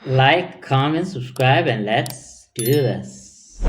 Like, comment, subscribe, and let's do this.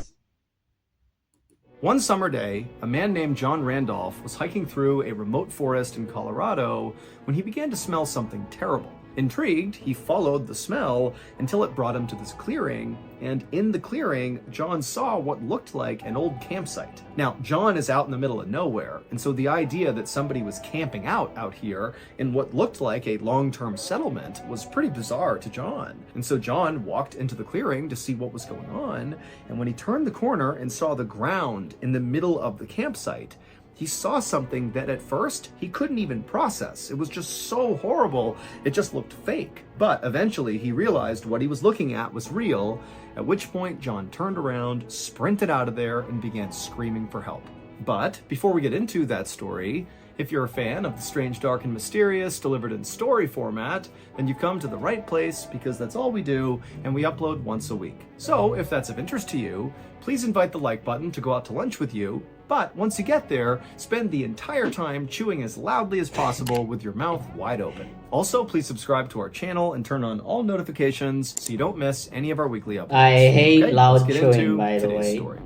One summer day, a man named John Randolph was hiking through a remote forest in Colorado when he began to smell something terrible. Intrigued, he followed the smell until it brought him to this clearing, and in the clearing, John saw what looked like an old campsite. Now, John is out in the middle of nowhere, and so the idea that somebody was camping out here in what looked like a long-term settlement was pretty bizarre to John. And so John walked into the clearing to see what was going on, and when he turned the corner and saw the ground in the middle of the campsite, he saw something that at first he couldn't even process. It was just so horrible, it just looked fake. But eventually he realized what he was looking at was real, at which point John turned around, sprinted out of there, and began screaming for help. But before we get into that story, if you're a fan of the strange, dark, and mysterious delivered in story format, then you come to the right place because that's all we do, and we upload once a week. So if that's of interest to you, please invite the like button to go out to lunch with you, but once you get there, spend the entire time chewing as loudly as possible with your mouth wide open. Also, please subscribe to our channel and turn on all notifications so you don't miss any of our weekly uploads. I hate Okay, loud let's get chewing, into by the today's way. story.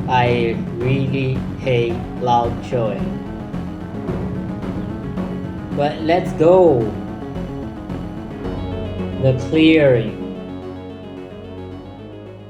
I really hate loud chewing. But let's go. The clearing.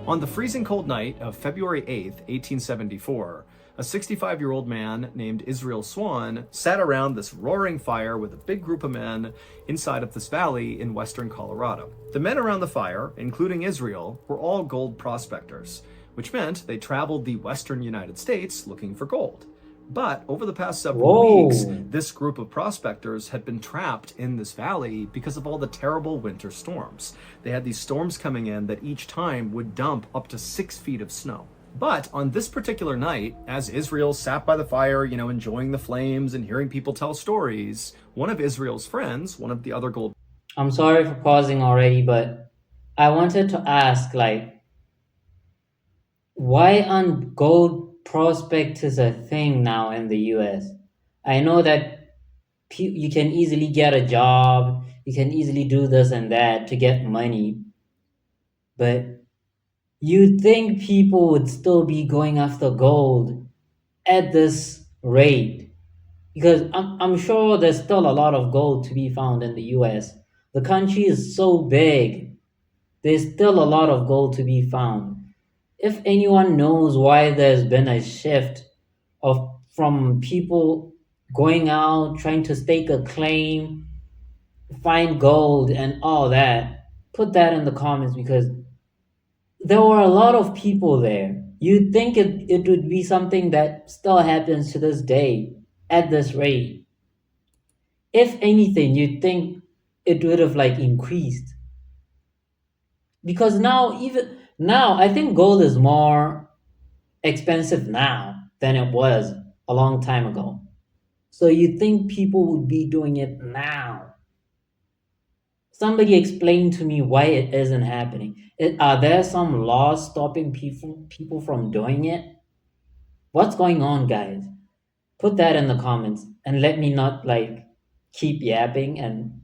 On the freezing cold night of February 8th, 1874, a 65-year-old man named Israel Swan sat around this roaring fire with a big group of men inside of this valley in western Colorado. The men around the fire, including Israel, were all gold prospectors, which meant they traveled the western United States looking for gold. But over the past several weeks, this group of prospectors had been trapped in this valley because of all the terrible winter storms. They had these storms coming in that each time would dump up to 6 feet of snow. But on this particular night, as Israel sat by the fire, enjoying the flames and hearing people tell stories, one of Israel's friends, one of the other gold... I'm sorry for pausing already, but I wanted to ask, why aren't gold prospectors a thing now in the US? I know that you can easily get a job, you can easily do this and that to get money, but you'd think people would still be going after gold at this rate, because I'm sure there's still a lot of gold to be found in the US. The country is so big, there's still a lot of gold to be found. If anyone knows why there's been a shift from people going out trying to stake a claim, find gold and all that, put that in the comments, because there were a lot of people there. You'd think it would be something that still happens to this day at this rate. If anything, you'd think it would have increased. Because even now, I think gold is more expensive now than it was a long time ago. So you'd think people would be doing it now. Somebody explain to me why it isn't happening. Are there some laws stopping people from doing it? What's going on, guys? Put that in the comments and let me not keep yapping, and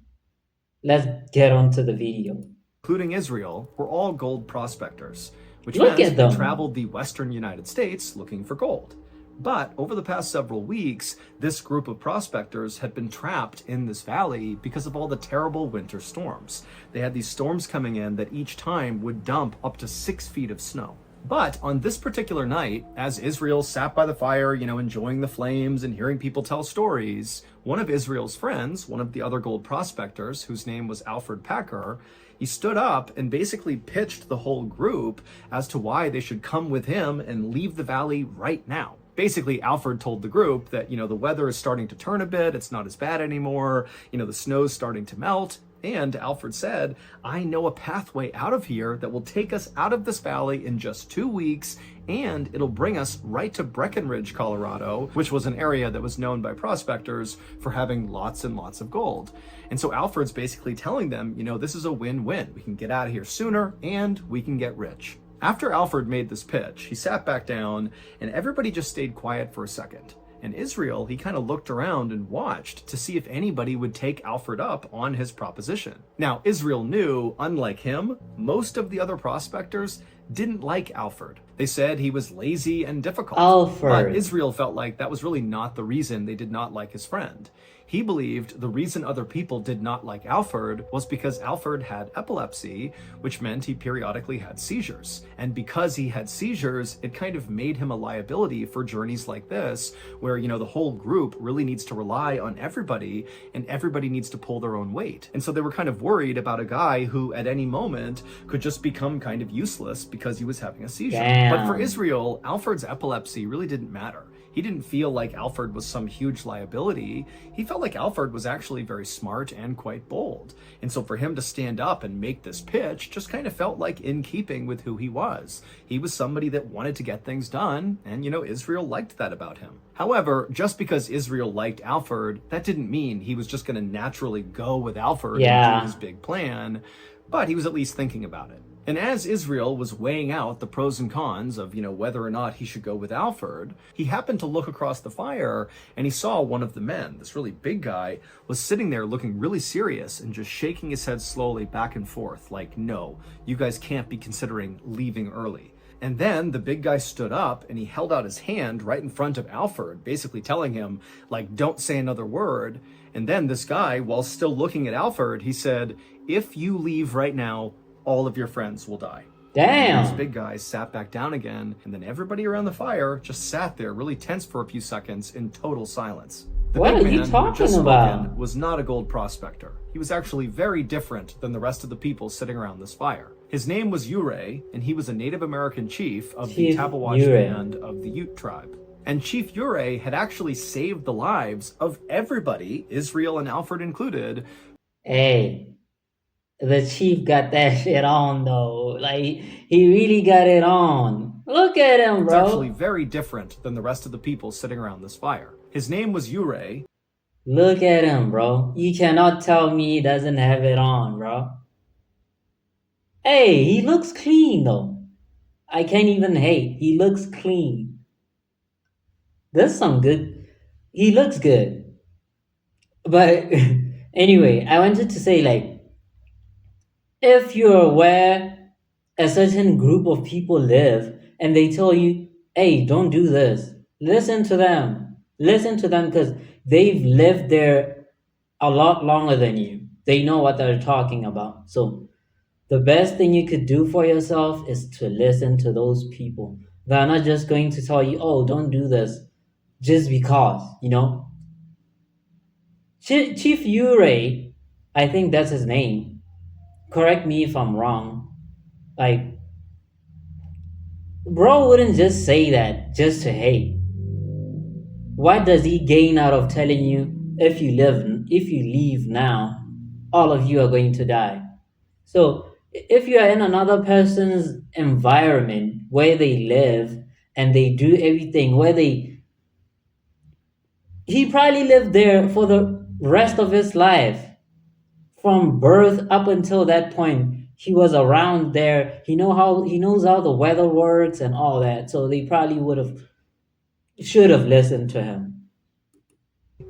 let's get on to the video. Including Israel, were all gold prospectors, which Look meant at they them. traveled the western United States looking for gold. But over the past several weeks, this group of prospectors had been trapped in this valley because of all the terrible winter storms. They had these storms coming in that each time would dump up to 6 feet of snow. But on this particular night, as Israel sat by the fire, enjoying the flames and hearing people tell stories, one of Israel's friends, one of the other gold prospectors, whose name was Alfred Packer, he stood up and basically pitched the whole group as to why they should come with him and leave the valley right now. Basically, Alfred told the group that, the weather is starting to turn a bit, it's not as bad anymore, the snow's starting to melt. And Alfred said, I know a pathway out of here that will take us out of this valley in just 2 weeks, and it'll bring us right to Breckenridge, Colorado, which was an area that was known by prospectors for having lots and lots of gold. And so Alfred's basically telling them, this is a win-win. We can get out of here sooner and we can get rich. After Alfred made this pitch, he sat back down and everybody just stayed quiet for a second. And Israel, he kind of looked around and watched to see if anybody would take Alfred up on his proposition. Now, Israel knew, unlike him, most of the other prospectors didn't like Alfred. They said he was lazy and difficult. But Alfred. Israel felt like that was really not the reason they did not like his friend. He believed the reason other people did not like Alfred was because Alfred had epilepsy, which meant he periodically had seizures. And because he had seizures, it kind of made him a liability for journeys like this, where, the whole group really needs to rely on everybody, and everybody needs to pull their own weight. And so they were kind of worried about a guy who at any moment could just become kind of useless because he was having a seizure. Damn. But for Israel, Alfred's epilepsy really didn't matter. He didn't feel like Alfred was some huge liability. He felt like Alfred was actually very smart and quite bold. And so for him to stand up and make this pitch just kind of felt like in keeping with who he was. He was somebody that wanted to get things done, and Israel liked that about him. However, just because Israel liked Alfred, that didn't mean he was just going to naturally go with Alfred and do his big plan, but he was at least thinking about it. And as Israel was weighing out the pros and cons of, whether or not he should go with Alfred, he happened to look across the fire and he saw one of the men, this really big guy, was sitting there looking really serious and just shaking his head slowly back and forth like, no, you guys can't be considering leaving early. And then the big guy stood up and he held out his hand right in front of Alfred, basically telling him, like, don't say another word. And then this guy, while still looking at Alfred, he said, if you leave right now, all of your friends will die. Damn. These big guys sat back down again, and then everybody around the fire just sat there really tense for a few seconds in total silence. The What big are you man who had just talking about? spoken was not a gold prospector. He was actually very different than the rest of the people sitting around this fire. His name was Ure, and he was a Native American chief of the Chief Tabawach Ure. band of the Ute tribe. And Chief Ure had actually saved the lives of everybody, Israel and Alfred included. Hey, the chief got that shit on though. Like, he really got it on. Look at him, It's actually bro. very different than the rest of the people sitting around this fire. His name was Ure. Look at him, bro. You cannot tell me he doesn't have it on, bro. Hey, he looks clean though. I can't even hate. He looks clean. There's some good. He looks good. But anyway, I wanted to say, like, if you're where a certain group of people live and they tell you, hey, don't do this, listen to them. Listen to them because they've lived there a lot longer than you. They know what they're talking about. So the best thing you could do for yourself is to listen to those people. They're not just going to tell you, oh, don't do this just because, Chief Ure, I think that's his name. Correct me if I'm wrong. Like, bro wouldn't just say that just to hate. What does he gain out of telling you if you leave now, all of you are going to die? So if you are in another person's environment where they live and they do everything, he probably lived there for the rest of his life. From birth up until that point, he was around there. He knows how the weather works and all that. So they probably should have listened to him.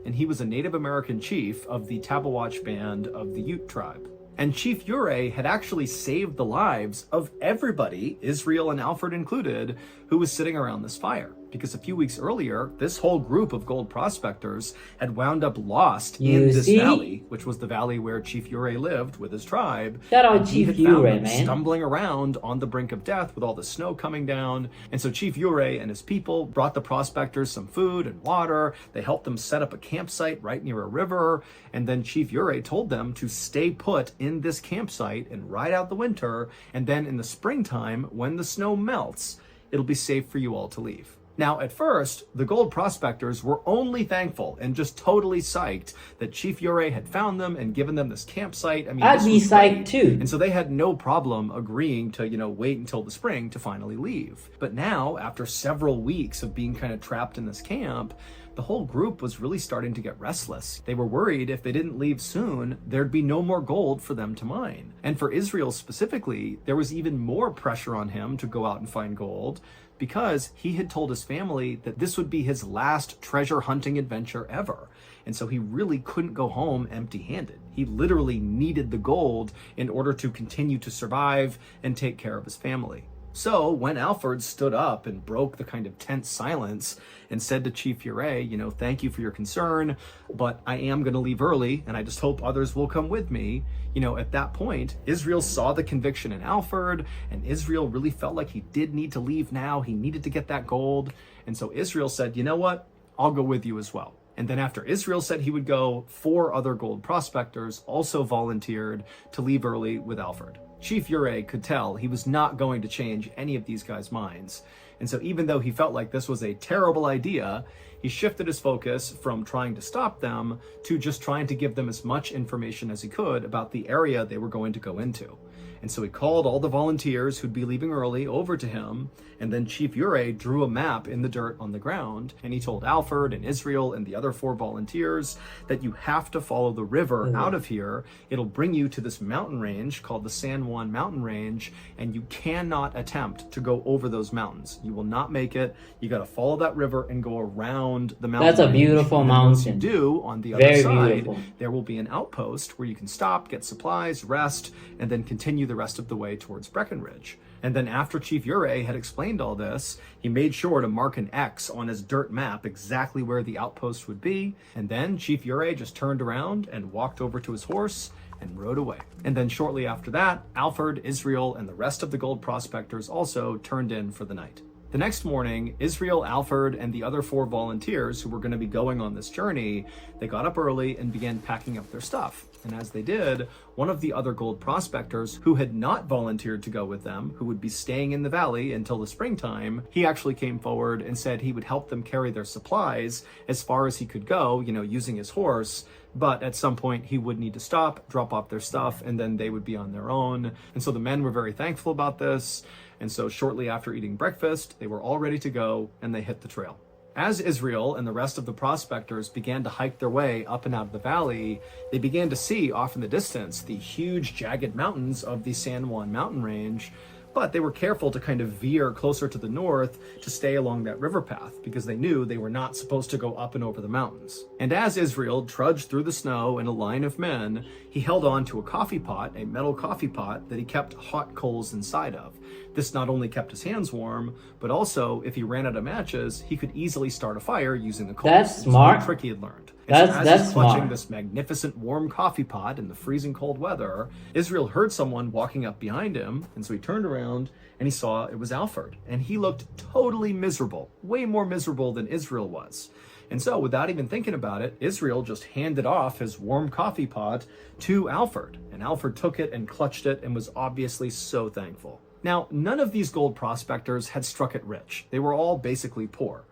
And he was a Native American chief of the Tabawach band of the Ute tribe. And Chief Ure had actually saved the lives of everybody, Israel and Alfred included, who was sitting around this fire. Because a few weeks earlier, this whole group of gold prospectors had wound up lost in this valley, which was the valley where Chief Ure lived with his tribe. Shout out And he Chief had found Ure, them man. stumbling around on the brink of death with all the snow coming down. And so Chief Ure and his people brought the prospectors some food and water. They helped them set up a campsite right near a river. And then Chief Ure told them to stay put in this campsite and ride out the winter. And then in the springtime, when the snow melts, it'll be safe for you all to leave. Now, at first, the gold prospectors were only thankful and just totally psyched that Chief Ure had found them and given them this campsite. I mean, I'd this be was psyched great. too. And so they had no problem agreeing to, wait until the spring to finally leave. But now, after several weeks of being kind of trapped in this camp, the whole group was really starting to get restless. They were worried if they didn't leave soon, there'd be no more gold for them to mine. And for Israel specifically, there was even more pressure on him to go out and find gold, because he had told his family that this would be his last treasure hunting adventure ever. And so he really couldn't go home empty-handed. He literally needed the gold in order to continue to survive and take care of his family. So when Alfred stood up and broke the kind of tense silence and said to Chief Ure, thank you for your concern, but I am going to leave early and I just hope others will come with me. At that point, Israel saw the conviction in Alfred, and Israel really felt like he did need to leave now. He needed to get that gold. And so Israel said, you know what? I'll go with you as well. And then after Israel said he would go, 4 other gold prospectors also volunteered to leave early with Alfred. Chief Ure could tell he was not going to change any of these guys' minds. And so even though he felt like this was a terrible idea, he shifted his focus from trying to stop them to just trying to give them as much information as he could about the area they were going to go into. And so he called all the volunteers who'd be leaving early over to him, and then Chief Ure drew a map in the dirt on the ground, and he told Alfred and Israel and the other 4 volunteers that you have to follow the river out of here. It'll bring you to this mountain range called the San Juan Mountain Range, and you cannot attempt to go over those mountains. You will not make it. You got to follow that river and go around the mountain. That's a beautiful mountain. Once you do, on the other Very side, beautiful. there will be an outpost where you can stop, get supplies, rest, and then continue the rest of the way towards Breckenridge. And then after Chief Ure had explained all this, he made sure to mark an X on his dirt map exactly where the outpost would be. And then Chief Ure just turned around and walked over to his horse and rode away. And then shortly after that, Alfred, Israel, and the rest of the gold prospectors also turned in for the night. The next morning, Israel, Alfred, and the other 4 volunteers who were going to be going on this journey, they got up early and began packing up their stuff. And as they did, one of the other gold prospectors who had not volunteered to go with them, who would be staying in the valley until the springtime, he actually came forward and said he would help them carry their supplies as far as he could go, using his horse. But at some point he would need to stop, drop off their stuff, and then they would be on their own. And so the men were very thankful about this. And so shortly after eating breakfast, they were all ready to go, and they hit the trail. As Israel and the rest of the prospectors began to hike their way up and out of the valley, they began to see off in the distance the huge jagged mountains of the San Juan mountain range, but they were careful to kind of veer closer to the north to stay along that river path because they knew they were not supposed to go up and over the mountains. And as Israel trudged through the snow in a line of men, he held on to a coffee pot, a metal coffee pot that he kept hot coals inside of. This not only kept his hands warm, but also if he ran out of matches, he could easily start a fire using the coals. That's smart. It's a trick he had learned. And so as That's he's clutching smart. this magnificent warm coffee pot in the freezing cold weather, Israel heard someone walking up behind him, and so he turned around and he saw it was Alfred. And he looked totally miserable, way more miserable than Israel was. And so without even thinking about it, Israel just handed off his warm coffee pot to Alfred. And Alfred took it and clutched it and was obviously so thankful. Now, none of these gold prospectors had struck it rich. They were all basically poor.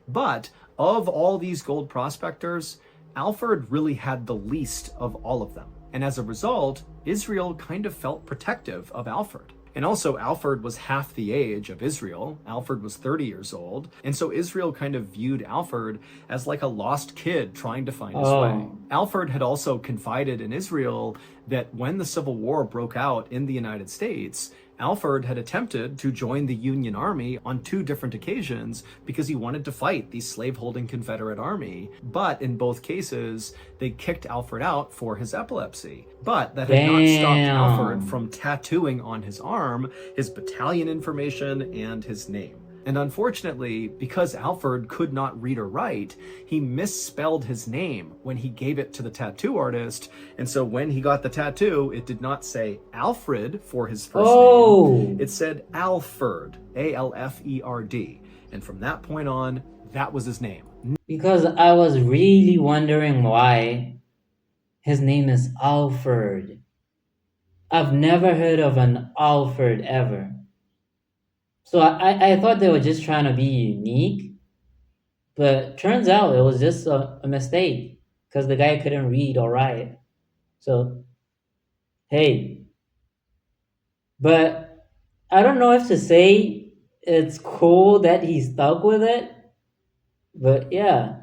But of all these gold prospectors, Alfred really had the least of all of them. And as a result, Israel kind of felt protective of Alfred. And also, Alfred was half the age of Israel. Alfred was 30 years old. And so Israel kind of viewed Alfred as like a lost kid trying to find his way. Alfred had also confided in Israel that when the Civil War broke out in the United States, Alfred had attempted to join the Union Army on 2 different occasions because he wanted to fight the slave-holding Confederate Army. But in both cases, they kicked Alfred out for his epilepsy. But that had not stopped Alfred from tattooing on his arm his battalion information and his name. And unfortunately, because Alfred could not read or write, he misspelled his name when he gave it to the tattoo artist. And so when he got the tattoo, it did not say Alfred for his first name. It said Alfred, A-L-F-E-R-D. And from that point on, that was his name. Because I was really wondering why his name is Alfred. I've never heard of an Alfred ever. So I thought they were just trying to be unique, but turns out it was just a mistake because the guy couldn't read or write. So, hey. But I don't know if to say it's cool that he stuck with it, but yeah.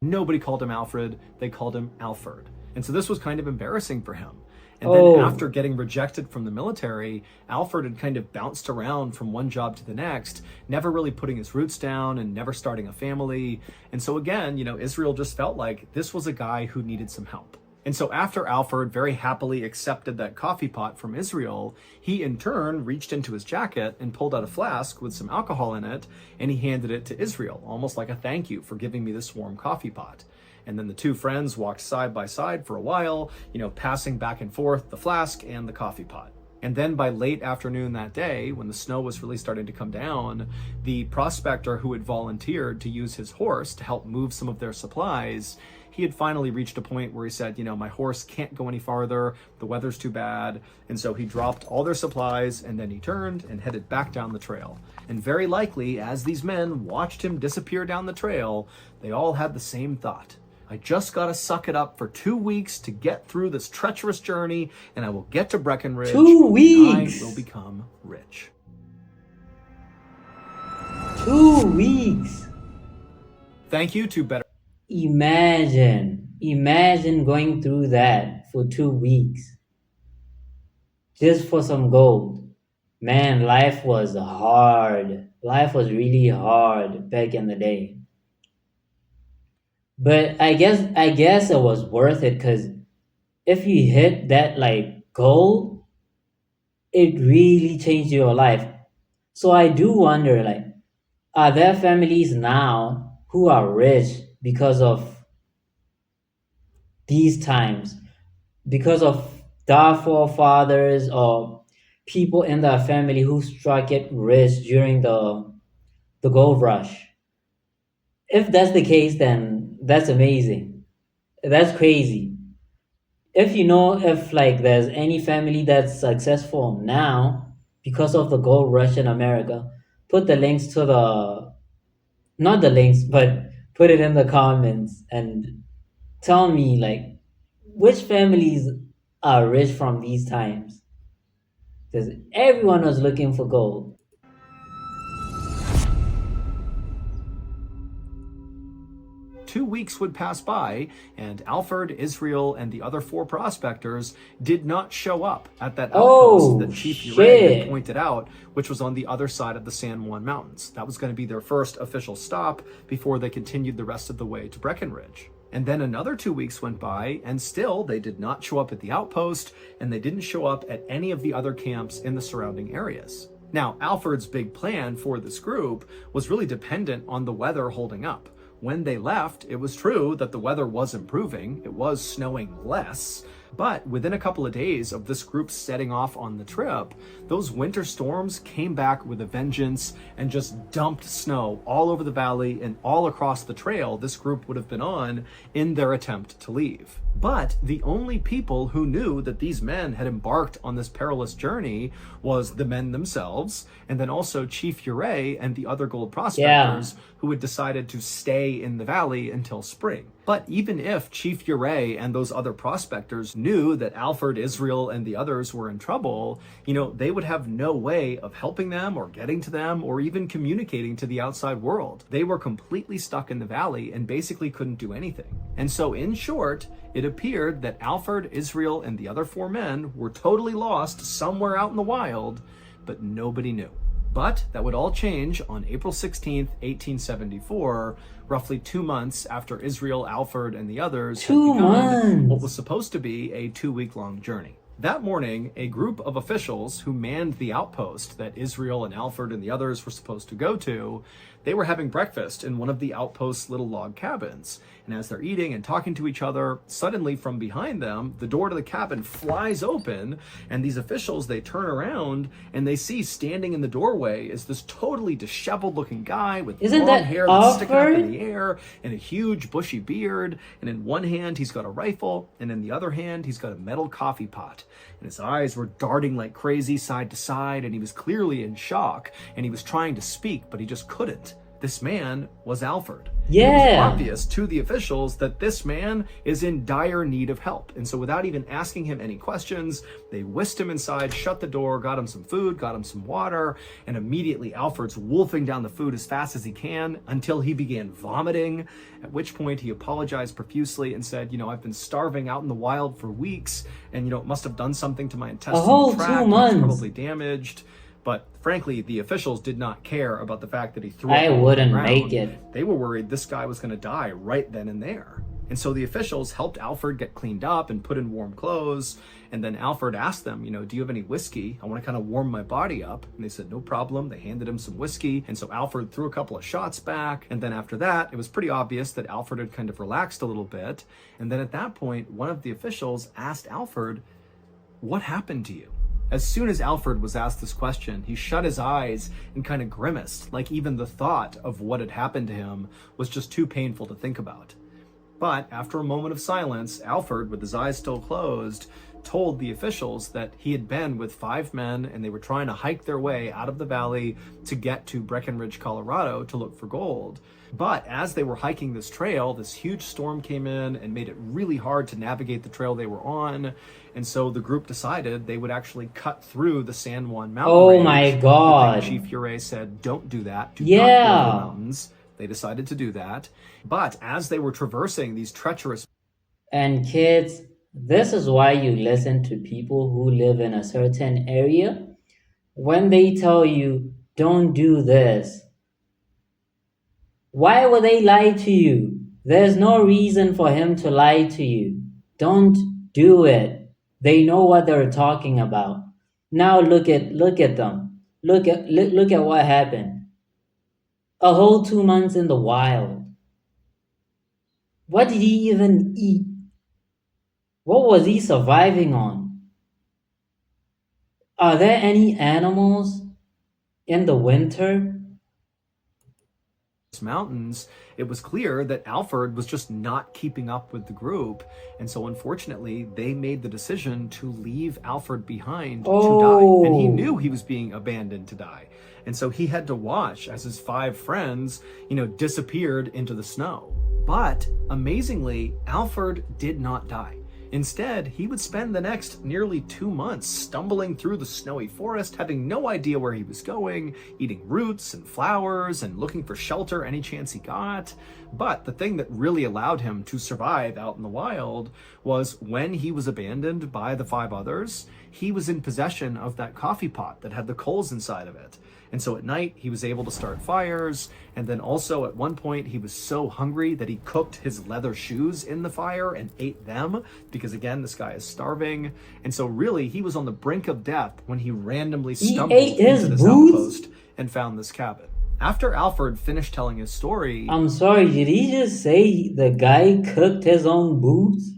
Nobody called him Alfred, they called him Alfred. And so this was kind of embarrassing for him. And then after Oh, getting rejected from the military, Alfred had kind of bounced around from one job to the next, never really putting his roots down and never starting a family. And so again, Israel just felt like this was a guy who needed some help. And so after Alfred very happily accepted that coffee pot from Israel, he in turn reached into his jacket and pulled out a flask with some alcohol in it, and he handed it to Israel, almost like a thank you for giving me this warm coffee pot. And then the two friends walked side by side for a while, passing back and forth the flask and the coffee pot. And then by late afternoon that day, when the snow was really starting to come down, the prospector who had volunteered to use his horse to help move some of their supplies, he had finally reached a point where he said, my horse can't go any farther, the weather's too bad. And so he dropped all their supplies, and then he turned and headed back down the trail. And very likely, as these men watched him disappear down the trail, they all had the same thought. I just gotta suck it up for 2 weeks to get through this treacherous journey, and I will get to Breckenridge, two and I weeks. will become rich. 2 weeks. Thank you to Better. Imagine going through that for 2 weeks just for some gold. Man, life was hard. Life was really hard back in the day. But I guess it was worth it because if you hit that like goal, it really changed your life. So I do wonder, like, are there families now who are rich because of these times, because of their forefathers or people in their family who struck it rich during the gold rush? If that's the case, then that's amazing. That's crazy. If like there's any family that's successful now because of the gold rush in America, put the links to the not the links, but put it in the comments and tell me like which families are rich from these times. Because everyone was looking for gold. 2 weeks would pass by, and Alfred, Israel, and the other four prospectors did not show up at that outpost Oh that Chief Uray had shit. pointed out, which was on the other side of the San Juan Mountains. That was going to be their first official stop before they continued the rest of the way to Breckenridge. And then another 2 weeks went by, and still they did not show up at the outpost, and they didn't show up at any of the other camps in the surrounding areas. Now, Alfred's big plan for this group was really dependent on the weather holding up. When they left, it was true that the weather was improving, it was snowing less, but within a couple of days of this group setting off on the trip, those winter storms came back with a vengeance and just dumped snow all over the valley and all across the trail this group would have been on in their attempt to leave. But the only people who knew that these men had embarked on this perilous journey was the men themselves, and then also Chief Uray and the other gold Yeah. prospectors who had decided to stay in the valley until spring. But even if Chief Uray and those other prospectors knew that Alfred, Israel, and the others were in trouble, they would have no way of helping them or getting to them or even communicating to the outside world. They were completely stuck in the valley and basically couldn't do anything. And so in short, it appeared that Alfred, Israel, and the other four men were totally lost somewhere out in the wild, but nobody knew. But that would all change on April 16th, 1874, roughly 2 months after Israel, Alfred, and the others had Two begun what was months. supposed to be a 2-week-long journey. That morning, a group of officials who manned the outpost that Israel and Alfred and the others were supposed to go to, they were having breakfast in one of the outpost's little log cabins. And as they're eating and talking to each other, suddenly from behind them, the door to the cabin flies open, and these officials, they turn around and they see standing in the doorway is this totally disheveled looking guy with Isn't long that hair that's sticking up in Alfred? the air and a huge bushy beard. And in one hand, he's got a rifle, and in the other hand, he's got a metal coffee pot. And his eyes were darting like crazy side to side, and he was clearly in shock, and he was trying to speak, but he just couldn't. this man was Alfred. It was Yeah. obvious to the officials that this man is in dire need of help. And so without even asking him any questions, they whisked him inside, shut the door, got him some food, got him some water, and immediately Alfred's wolfing down the food as fast as he can until he began vomiting, at which point he apologized profusely and said, I've been starving out in the wild for weeks, and, it must have done something to my intestinal whole tract. 2 It's months. probably damaged. But frankly, the officials did not care about the fact that he threw up I all over the wouldn't ground. make it. They were worried this guy was going to die right then and there. And so the officials helped Alfred get cleaned up and put in warm clothes. And then Alfred asked them, do you have any whiskey? I want to kind of warm my body up. And they said, no problem. They handed him some whiskey. And so Alfred threw a couple of shots back. And then after that, it was pretty obvious that Alfred had kind of relaxed a little bit. And then at that point, one of the officials asked Alfred, what happened to you? As soon as Alfred was asked this question, he shut his eyes and kind of grimaced, like even the thought of what had happened to him was just too painful to think about. But after a moment of silence, Alfred, with his eyes still closed, told the officials that he had been with 5 men and they were trying to hike their way out of the valley to get to Breckenridge, Colorado to look for gold. But as they were hiking this trail, this huge storm came in and made it really hard to navigate the trail they were on. And so the group decided they would actually cut through the San Juan mountain range. Oh my God. The thing Chief Ure said, don't do that. Do not Yeah. go to the mountains. They decided to do that. But as they were traversing these treacherous And kids, this is why you listen to people who live in a certain area. When they tell you, don't do this, why would they lie to you? There's no reason for him to lie to you. Don't do it. They know what they're talking about. Now look at them. Look at what happened. A whole 2 months in the wild. What did he even eat? What was he surviving on? Are there any animals in the winter? mountains, it was clear that Alfred was just not keeping up with the group. And so unfortunately, they made the decision to leave Alfred behind to die. And he knew he was being abandoned to die. And so he had to watch as his 5 friends, disappeared into the snow. But amazingly, Alfred did not die. Instead, he would spend the next nearly 2 months stumbling through the snowy forest, having no idea where he was going, eating roots and flowers and looking for shelter any chance he got. But the thing that really allowed him to survive out in the wild was when he was abandoned by the 5 others, he was in possession of that coffee pot that had the coals inside of it. And so at night, he was able to start fires. And then also at one point, he was so hungry that he cooked his leather shoes in the fire and ate them because, again, this guy is starving. And so really, he was on the brink of death when he randomly stumbled into this outpost and found this cabin. After Alfred finished telling his story... I'm sorry, did he just say the guy cooked his own boots?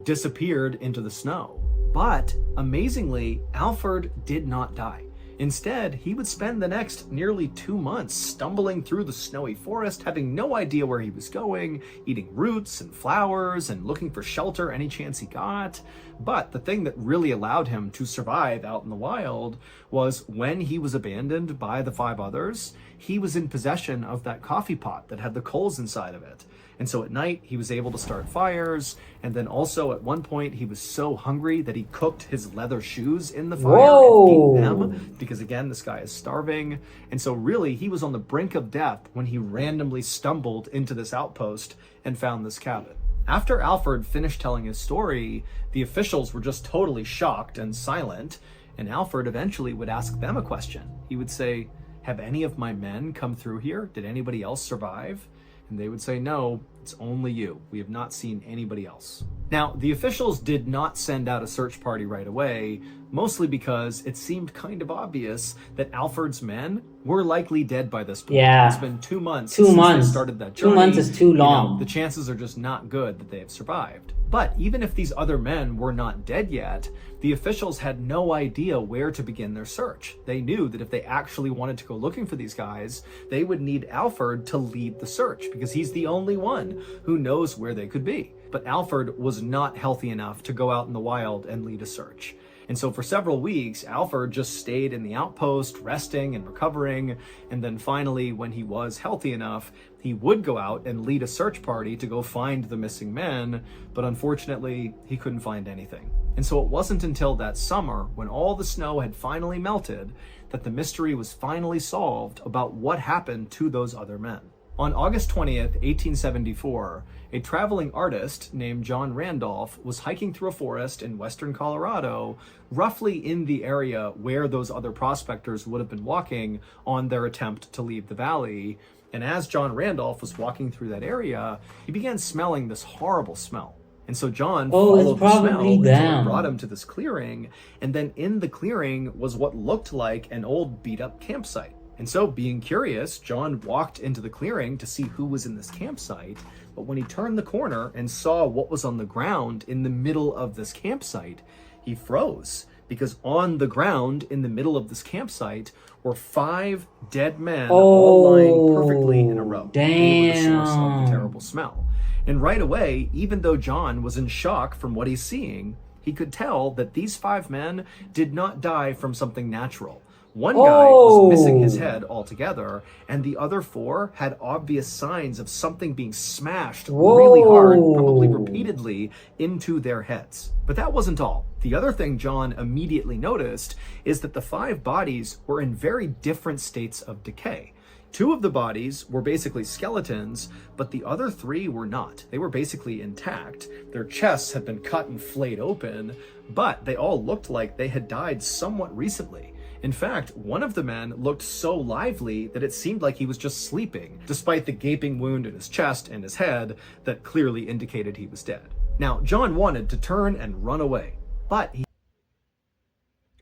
...disappeared into the snow. But amazingly, Alfred did not die. Instead, he would spend the next nearly 2 months stumbling through the snowy forest, having no idea where he was going, eating roots and flowers and looking for shelter any chance he got. But the thing that really allowed him to survive out in the wild was when he was abandoned by the 5 others, he was in possession of that coffee pot that had the coals inside of it. And so at night, he was able to start fires. And then also at one point, he was so hungry that he cooked his leather shoes in the fire and ate them because, again, this guy is starving. And so really, he was on the brink of death when he randomly stumbled into this outpost and found this cabin. After Alfred finished telling his story, the officials were just totally shocked and silent. And Alfred eventually would ask them a question. He would say, "Have any of my men come through here? Did anybody else survive?" And they would say, "No, it's only you. We have not seen anybody else." Now, the officials did not send out a search party right away, mostly because it seemed kind of obvious that Alfred's men were likely dead by this point. Yeah. It's been 2 months since they started that journey. 2 months is too long. The chances are just not good that they have survived. But even if these other men were not dead yet, the officials had no idea where to begin their search. They knew that if they actually wanted to go looking for these guys, they would need Alfred to lead the search because he's the only one who knows where they could be. But Alfred was not healthy enough to go out in the wild and lead a search. And so for several weeks, Alfred just stayed in the outpost, resting and recovering. And then finally, when he was healthy enough, he would go out and lead a search party to go find the missing men. But unfortunately, he couldn't find anything. And so it wasn't until that summer, when all the snow had finally melted, that the mystery was finally solved about what happened to those other men. On August 20th, 1874, a traveling artist named John Randolph was hiking through a forest in western Colorado, roughly in the area where those other prospectors would have been walking on their attempt to leave the valley. And as John Randolph was walking through that area, he began smelling this horrible smell. And so John followed the smell until it brought him to this clearing, and then in the clearing was what looked like an old beat-up campsite. And so, being curious, John walked into the clearing to see who was in this campsite, but when he turned the corner and saw what was on the ground in the middle of this campsite, he froze, because on the ground in the middle of this campsite were 5 dead men, all lying perfectly in a row. They were the source of the terrible smell. And right away, even though John was in shock from what he's seeing, he could tell that these 5 men did not die from something natural. One guy was missing his head altogether, and the other 4 had obvious signs of something being smashed really hard, probably repeatedly, into their heads. But that wasn't all. The other thing John immediately noticed is that the 5 bodies were in very different states of decay. 2 of the bodies were basically skeletons, but the other 3 were not. They were basically intact. Their chests had been cut and flayed open, but they all looked like they had died somewhat recently. In fact, one of the men looked so lively that it seemed like he was just sleeping, despite the gaping wound in his chest and his head that clearly indicated he was dead. Now, John wanted to turn and run away, but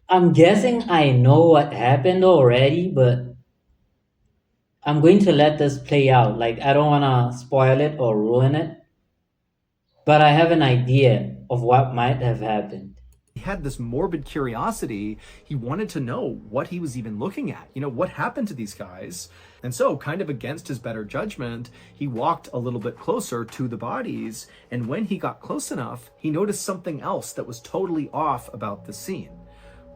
I'm guessing I know what happened already, but I'm going to let this play out. Like, I don't want to spoil it or ruin it, but I have an idea of what might have happened. He had this morbid curiosity. He wanted to know what he was even looking at. What happened to these guys? And so, kind of against his better judgment, he walked a little bit closer to the bodies. And when he got close enough, he noticed something else that was totally off about the scene.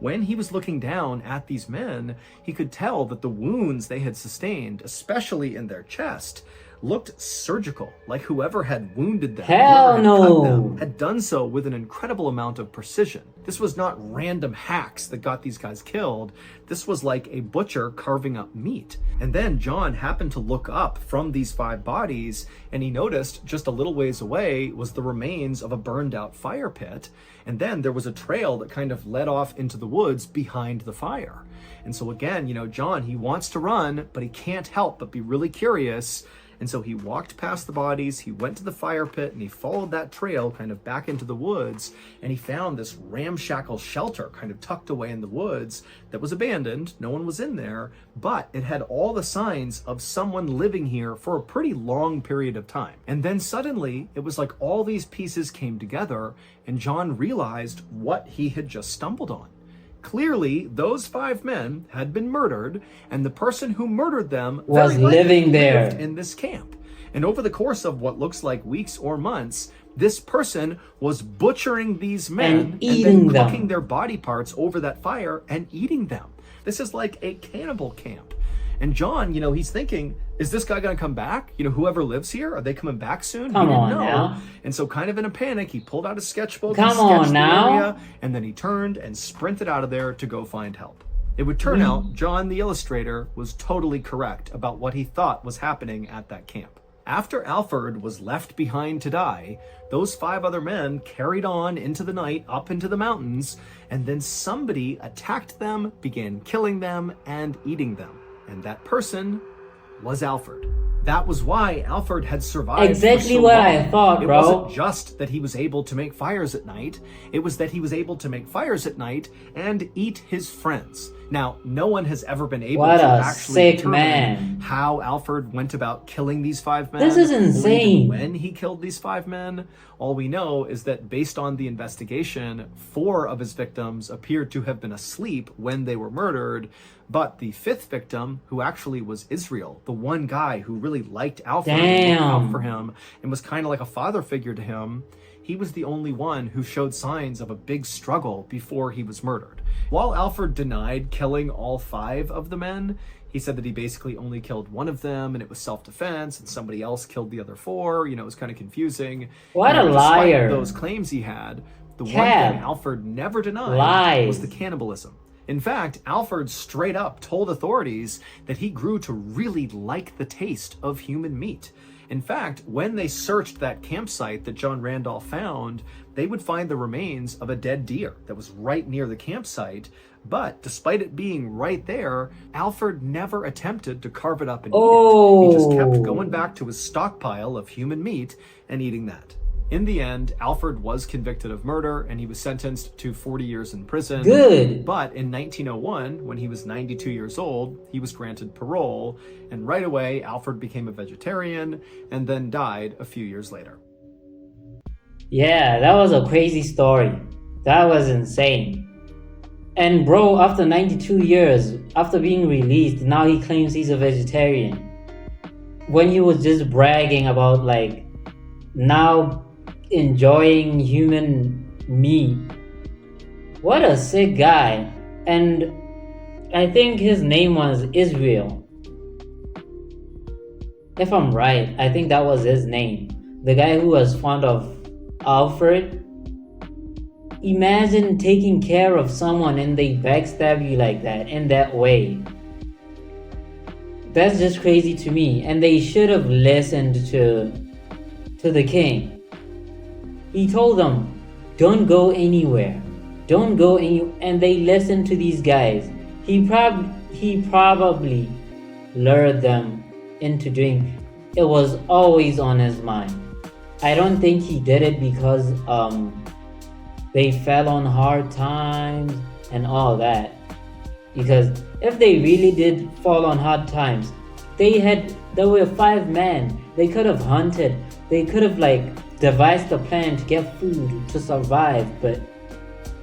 When he was looking down at these men, he could tell that the wounds they had sustained, especially in their chest, looked surgical, like whoever had wounded them, Hell cut no. them, had done so with an incredible amount of precision. This was not random hacks that got these guys killed. This was like a butcher carving up meat. And then John happened to look up from these 5 bodies, and he noticed just a little ways away was the remains of a burned out fire pit. And then there was a trail that kind of led off into the woods behind the fire. And so again, John, he wants to run, but he can't help but be really curious. And so he walked past the bodies, he went to the fire pit, and he followed that trail kind of back into the woods, and he found this ramshackle shelter kind of tucked away in the woods that was abandoned. No one was in there, but it had all the signs of someone living here for a pretty long period of time. And then suddenly, it was like all these pieces came together, and John realized what he had just stumbled on. Clearly, those 5 men had been murdered, and the person who murdered them was living there in this camp. And over the course of what looks like weeks or months, this person was butchering these men and then cooking their body parts over that fire and eating them. This is like a cannibal camp. And John, he's thinking, is this guy going to come back? Whoever lives here, are they coming back soon? Come on now. And so kind of in a panic, he pulled out a sketchbook, Come on now. area, and then he turned and sprinted out of there to go find help. It would turn out John the illustrator was totally correct about what he thought was happening at that camp. After Alfred was left behind to die, those 5 other men carried on into the night up into the mountains, and then somebody attacked them, began killing them, and eating them. And that person was Alfred. That was why Alfred had survived exactly for so what long. I thought, bro. It wasn't just that he was able to make fires at night. It was that he was able to make fires at night and eat his friends. Now, no one has ever been able to actually determine how Alfred went about killing these 5 men. This is insane. Or even when he killed these 5 men. All we know is that based on the investigation, 4 of his victims appeared to have been asleep when they were murdered. But the 5th victim, who actually was Israel, the one guy who really liked Alfred and looked out for him and was kind of like a father figure to him, he was the only one who showed signs of a big struggle before he was murdered. While Alfred denied killing all 5 of the men, he said that he basically only killed one of them and it was self-defense and somebody else killed the other 4. It was kind of confusing. What a Despite liar. those claims he had, the one Cap. thing Alfred never denied Lies. was the cannibalism. In fact, Alfred straight up told authorities that he grew to really like the taste of human meat. In fact, when they searched that campsite that John Randolph found, they would find the remains of a dead deer that was right near the campsite. But despite it being right there, Alfred never attempted to carve it up and eat it. He just kept going back to his stockpile of human meat and eating that. In the end, Alfred was convicted of murder and he was sentenced to 40 years in prison. Good. But in 1901, when he was 92 years old, he was granted parole, and right away, Alfred became a vegetarian and then died a few years later. Yeah, that was a crazy story. That was insane. And bro, after 92 years, after being released, now he claims he's a vegetarian. When he was just bragging about now enjoying human meat. What a sick guy. And I think his name was Israel. If I'm right, I think that was his name. The guy who was fond of Alfred. Imagine taking care of someone and they backstab you like that, in that way. That's just crazy to me. And they should have listened to the king. He told them, don't go anywhere. Don't go anywhere. And they listened to these guys. He probably lured them into doing. It was always on his mind. I don't think he did it because they fell on hard times and all that. Because if they really did fall on hard times, there were 5 men. They could have hunted. They could have devised a plan to get food to survive. But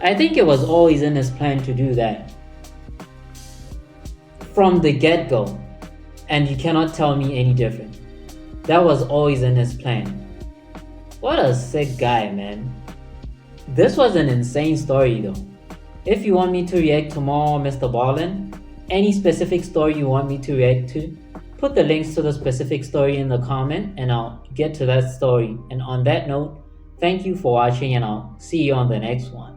I think it was always in his plan to do that from the get-go. And you cannot tell me any different. That was always in his plan. What a sick guy, man. This was an insane story though. If you want me to react to more MrBallen, any specific story you want me to react to, put the links to the specific story in the comment and I'll get to that story. And on that note, thank you for watching and I'll see you on the next one.